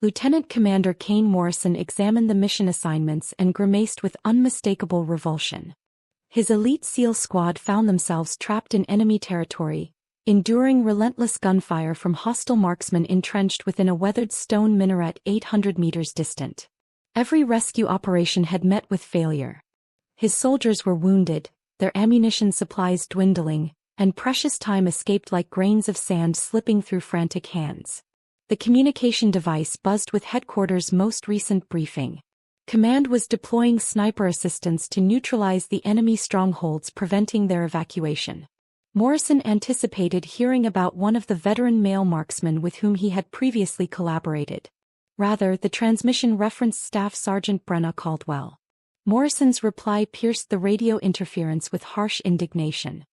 Lieutenant Commander Kane Morrison examined the mission assignments and grimaced with unmistakable revulsion. His elite SEAL squad found themselves trapped in enemy territory, enduring relentless gunfire from hostile marksmen entrenched within a weathered stone minaret 800 meters distant. Every rescue operation had met with failure. His soldiers were wounded, their ammunition supplies dwindling, and precious time escaped like grains of sand slipping through frantic hands. The communication device buzzed with headquarters' most recent briefing. Command was deploying sniper assistance to neutralize the enemy strongholds, preventing their evacuation. Morrison anticipated hearing about one of the veteran male marksmen with whom he had previously collaborated. Rather, the transmission referenced Staff Sergeant Brenna Caldwell. Morrison's reply pierced the radio interference with harsh indignation.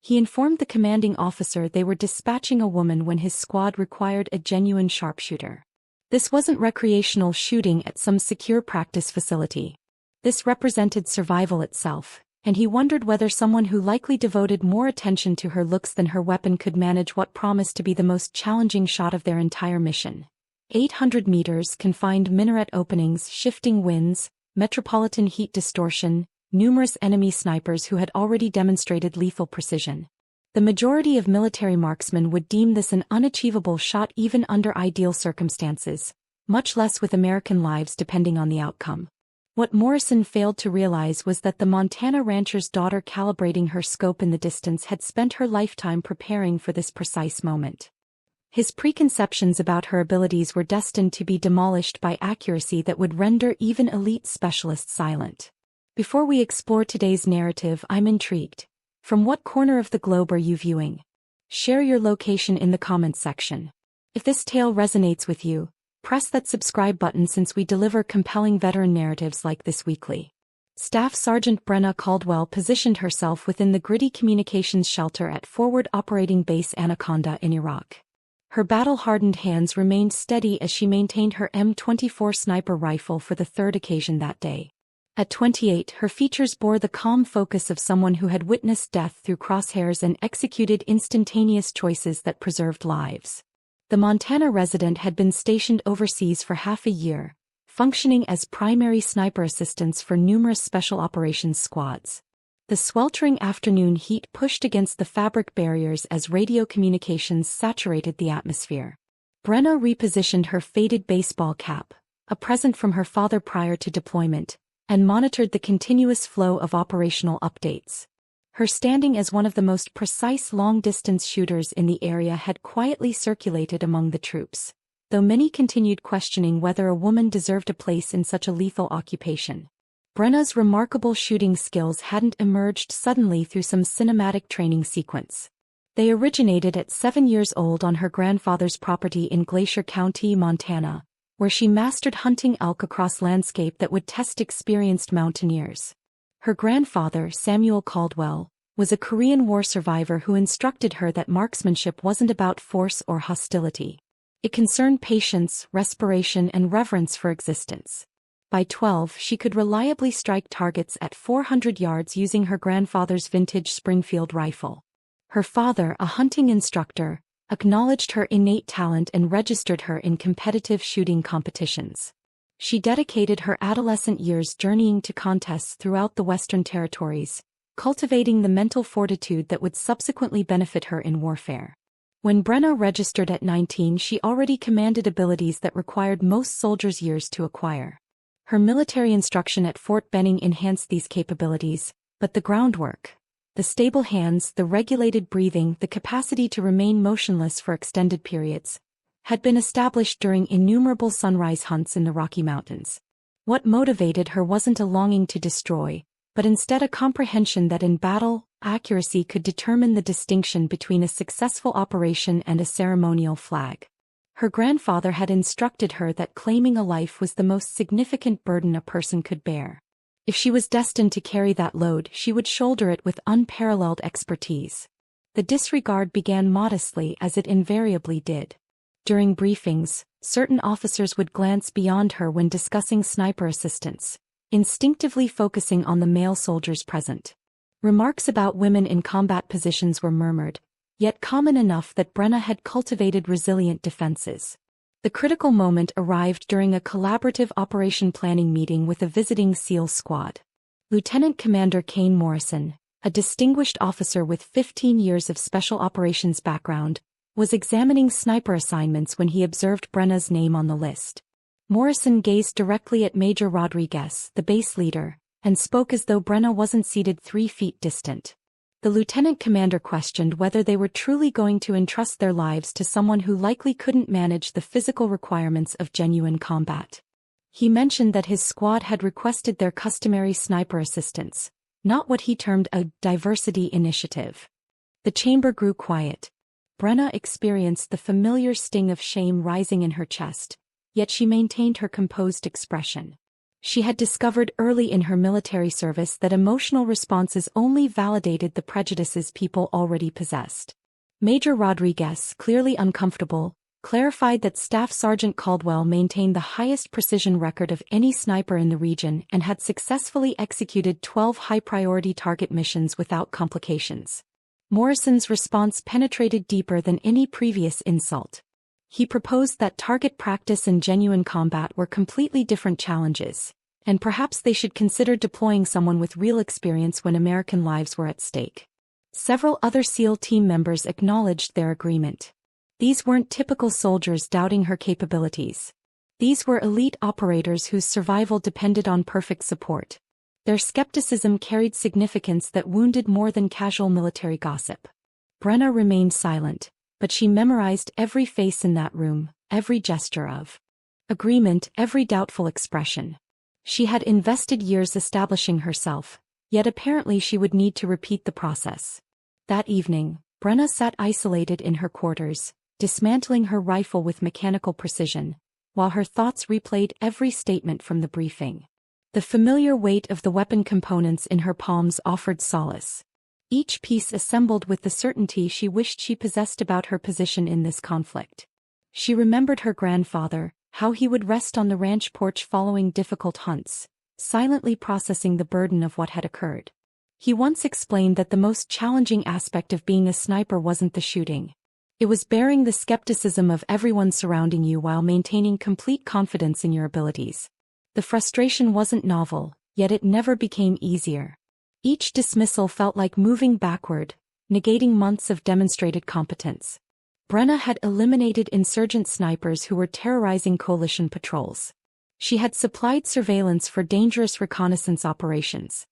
He informed the commanding officer they were dispatching a woman when his squad required a genuine sharpshooter. This wasn't recreational shooting at some secure practice facility. This represented survival itself, and he wondered whether someone who likely devoted more attention to her looks than her weapon could manage what promised to be the most challenging shot of their entire mission. 800 meters, confined minaret openings, shifting winds, metropolitan heat distortion, numerous enemy snipers who had already demonstrated lethal precision. The majority of military marksmen would deem this an unachievable shot even under ideal circumstances, much less with American lives depending on the outcome. What Morrison failed to realize was that the Montana rancher's daughter, calibrating her scope in the distance, had spent her lifetime preparing for this precise moment. His preconceptions about her abilities were destined to be demolished by accuracy that would render even elite specialists silent. Before we explore today's narrative, I'm intrigued. From what corner of the globe are you viewing? Share your location in the comments section. If this tale resonates with you, press that subscribe button since we deliver compelling veteran narratives like this weekly. Staff Sergeant Brenna Caldwell positioned herself within the gritty communications shelter at Forward Operating Base Anaconda in Iraq. Her battle-hardened hands remained steady as she maintained her M24 sniper rifle for the third occasion that day. At 28, her features bore the calm focus of someone who had witnessed death through crosshairs and executed instantaneous choices that preserved lives. The Montana resident had been stationed overseas for half a year, functioning as primary sniper assistants for numerous special operations squads. The sweltering afternoon heat pushed against the fabric barriers as radio communications saturated the atmosphere. Brenna repositioned her faded baseball cap, a present from her father prior to deployment, and monitored the continuous flow of operational updates. Her standing as one of the most precise long-distance shooters in the area had quietly circulated among the troops, though many continued questioning whether a woman deserved a place in such a lethal occupation. Brenna's remarkable shooting skills hadn't emerged suddenly through some cinematic training sequence. They originated at 7 years old on her grandfather's property in Glacier County, Montana, where she mastered hunting elk across landscape that would test experienced mountaineers. Her grandfather, Samuel Caldwell, was a Korean War survivor who instructed her that marksmanship wasn't about force or hostility. It concerned patience, respiration, and reverence for existence. By 12, she could reliably strike targets at 400 yards using her grandfather's vintage Springfield rifle. Her father, a hunting instructor, acknowledged her innate talent and registered her in competitive shooting competitions. She dedicated her adolescent years journeying to contests throughout the Western Territories, cultivating the mental fortitude that would subsequently benefit her in warfare. When Brenna registered at 19, she already commanded abilities that required most soldiers years to acquire. Her military instruction at Fort Benning enhanced these capabilities, but the groundwork, the stable hands, the regulated breathing, the capacity to remain motionless for extended periods, had been established during innumerable sunrise hunts in the Rocky Mountains. What motivated her wasn't a longing to destroy, but instead a comprehension that in battle, accuracy could determine the distinction between a successful operation and a ceremonial flag. Her grandfather had instructed her that claiming a life was the most significant burden a person could bear. If she was destined to carry that load, she would shoulder it with unparalleled expertise. The disregard began modestly, as it invariably did. During briefings, certain officers would glance beyond her when discussing sniper assistance, instinctively focusing on the male soldiers present. Remarks about women in combat positions were murmured, yet common enough that Brenna had cultivated resilient defenses. The critical moment arrived during a collaborative operation planning meeting with a visiting SEAL squad. Lieutenant Commander Kane Morrison, a distinguished officer with 15 years of special operations background, was examining sniper assignments when he observed Brenna's name on the list. Morrison gazed directly at Major Rodriguez, the base leader, and spoke as though Brenna wasn't seated 3 feet distant. The lieutenant commander questioned whether they were truly going to entrust their lives to someone who likely couldn't manage the physical requirements of genuine combat. He mentioned that his squad had requested their customary sniper assistance, not what he termed a diversity initiative. The chamber grew quiet. Brenna experienced the familiar sting of shame rising in her chest, yet she maintained her composed expression. She had discovered early in her military service that emotional responses only validated the prejudices people already possessed. Major Rodriguez, clearly uncomfortable, clarified that Staff Sergeant Caldwell maintained the highest precision record of any sniper in the region and had successfully executed 12 high-priority target missions without complications. Morrison's response penetrated deeper than any previous insult. He proposed that target practice and genuine combat were completely different challenges, and perhaps they should consider deploying someone with real experience when American lives were at stake. Several other SEAL team members acknowledged their agreement. These weren't typical soldiers doubting her capabilities. These were elite operators whose survival depended on perfect support. Their skepticism carried significance that wounded more than casual military gossip. Brenna remained silent, but she memorized every face in that room, every gesture of agreement, every doubtful expression. She had invested years establishing herself, yet apparently she would need to repeat the process. That evening, Brenna sat isolated in her quarters, dismantling her rifle with mechanical precision, while her thoughts replayed every statement from the briefing. The familiar weight of the weapon components in her palms offered solace. Each piece assembled with the certainty she wished she possessed about her position in this conflict. She remembered her grandfather, how he would rest on the ranch porch following difficult hunts, silently processing the burden of what had occurred. He once explained that the most challenging aspect of being a sniper wasn't the shooting. It was bearing the skepticism of everyone surrounding you while maintaining complete confidence in your abilities. The frustration wasn't novel, yet it never became easier. Each dismissal felt like moving backward, negating months of demonstrated competence. Brenna had eliminated insurgent snipers who were terrorizing coalition patrols. She had supplied surveillance for dangerous reconnaissance operations.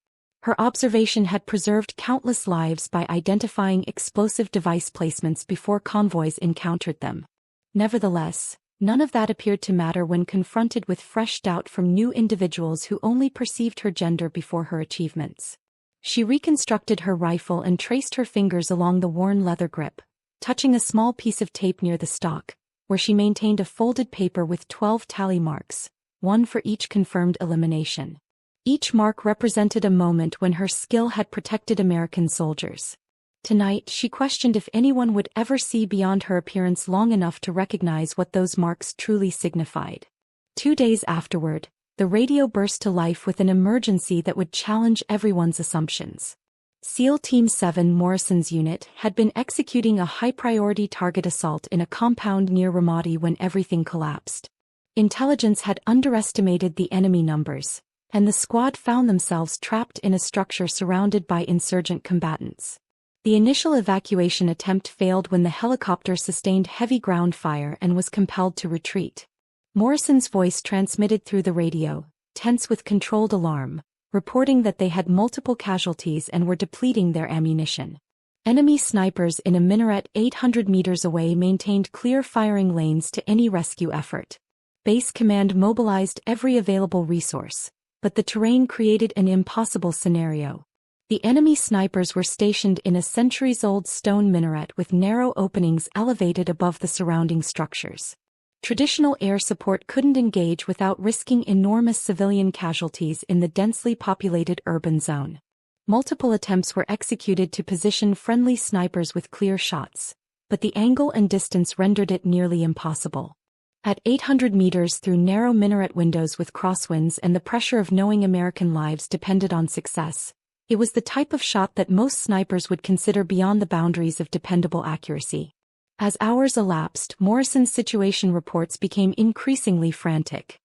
Her observation had preserved countless lives by identifying explosive device placements before convoys encountered them. Nevertheless, none of that appeared to matter when confronted with fresh doubt from new individuals who only perceived her gender before her achievements. She reconstructed her rifle and traced her fingers along the worn leather grip, touching a small piece of tape near the stock, where she maintained a folded paper with 12 tally marks, one for each confirmed elimination. Each mark represented a moment when her skill had protected American soldiers. Tonight, she questioned if anyone would ever see beyond her appearance long enough to recognize what those marks truly signified. 2 days afterward, the radio burst to life with an emergency that would challenge everyone's assumptions. SEAL Team 7 Morrison's unit had been executing a high-priority target assault in a compound near Ramadi when everything collapsed. Intelligence had underestimated the enemy numbers, and the squad found themselves trapped in a structure surrounded by insurgent combatants. The initial evacuation attempt failed when the helicopter sustained heavy ground fire and was compelled to retreat. Morrison's voice transmitted through the radio, tense with controlled alarm, reporting that they had multiple casualties and were depleting their ammunition. Enemy snipers in a minaret 800 meters away maintained clear firing lanes to any rescue effort. Base command mobilized every available resource, but the terrain created an impossible scenario. The enemy snipers were stationed in a centuries-old stone minaret with narrow openings elevated above the surrounding structures. Traditional air support couldn't engage without risking enormous civilian casualties in the densely populated urban zone. Multiple attempts were executed to position friendly snipers with clear shots, but the angle and distance rendered it nearly impossible. At 800 meters through narrow minaret windows with crosswinds and the pressure of knowing American lives depended on success, it was the type of shot that most snipers would consider beyond the boundaries of dependable accuracy. As hours elapsed, Morrison's situation reports became increasingly frantic.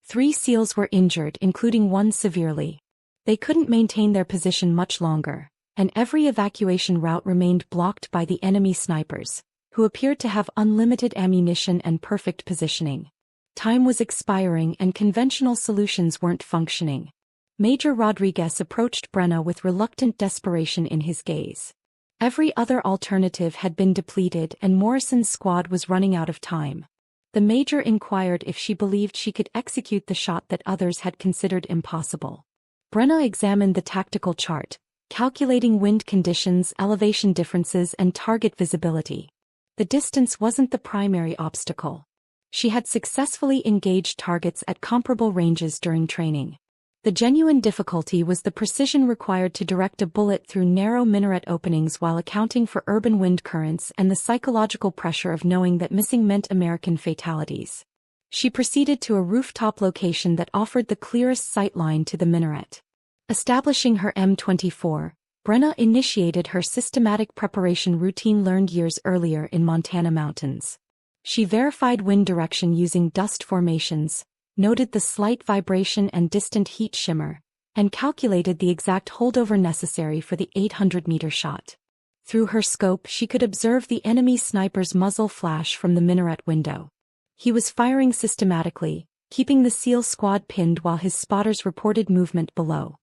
3 SEALs were injured, including one severely. They couldn't maintain their position much longer, and every evacuation route remained blocked by the enemy snipers, who appeared to have unlimited ammunition and perfect positioning. Time was expiring and conventional solutions weren't functioning. Major Rodriguez approached Brenna with reluctant desperation in his gaze. Every other alternative had been depleted and Morrison's squad was running out of time. The Major inquired if she believed she could execute the shot that others had considered impossible. Brenna examined the tactical chart, calculating wind conditions, elevation differences, and target visibility. The distance wasn't the primary obstacle. She had successfully engaged targets at comparable ranges during training. The genuine difficulty was the precision required to direct a bullet through narrow minaret openings while accounting for urban wind currents and the psychological pressure of knowing that missing meant American fatalities. She proceeded to a rooftop location that offered the clearest sight line to the minaret. Establishing her M24, Brenna initiated her systematic preparation routine learned years earlier in Montana mountains. She verified wind direction using dust formations, noted the slight vibration and distant heat shimmer, and calculated the exact holdover necessary for the 800-meter shot. Through her scope she could observe the enemy sniper's muzzle flash from the minaret window. He was firing systematically, keeping the SEAL squad pinned while his spotters reported movement below.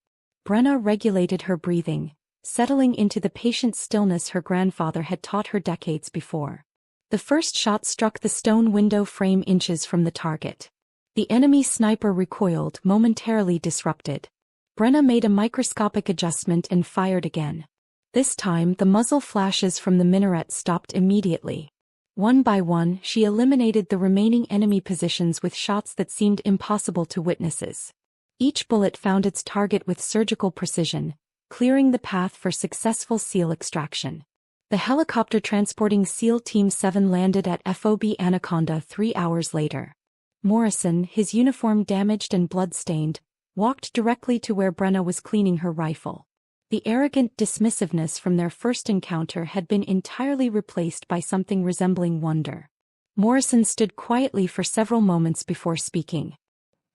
Brenna regulated her breathing, settling into the patient stillness her grandfather had taught her decades before. The first shot struck the stone window frame inches from the target. The enemy sniper recoiled, momentarily disrupted. Brenna made a microscopic adjustment and fired again. This time the muzzle flashes from the minaret stopped immediately. One by one, she eliminated the remaining enemy positions with shots that seemed impossible to witnesses. Each bullet found its target with surgical precision, clearing the path for successful SEAL extraction. The helicopter transporting SEAL Team 7 landed at FOB Anaconda 3 hours later. Morrison, his uniform damaged and blood-stained, walked directly to where Brenna was cleaning her rifle. The arrogant dismissiveness from their first encounter had been entirely replaced by something resembling wonder. Morrison stood quietly for several moments before speaking.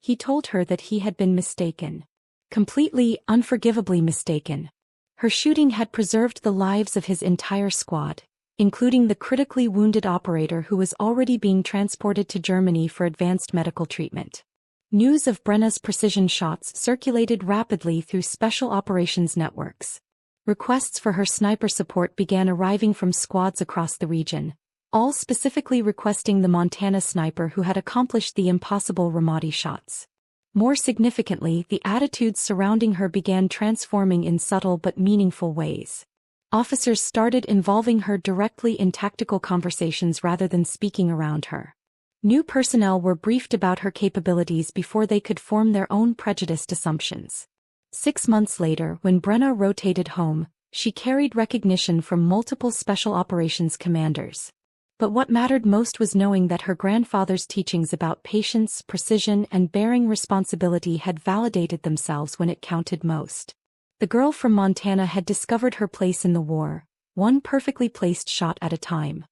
He told her that he had been mistaken. Completely, unforgivably mistaken. Her shooting had preserved the lives of his entire squad, including the critically wounded operator who was already being transported to Germany for advanced medical treatment. News of Brenna's precision shots circulated rapidly through special operations networks. Requests for her sniper support began arriving from squads across the region, all specifically requesting the Montana sniper who had accomplished the impossible Ramadi shots. More significantly, the attitudes surrounding her began transforming in subtle but meaningful ways. Officers started involving her directly in tactical conversations rather than speaking around her. New personnel were briefed about her capabilities before they could form their own prejudiced assumptions. 6 months later, when Brenna rotated home, she carried recognition from multiple special operations commanders. But what mattered most was knowing that her grandfather's teachings about patience, precision, and bearing responsibility had validated themselves when it counted most. The girl from Montana had discovered her place in the war, one perfectly placed shot at a time.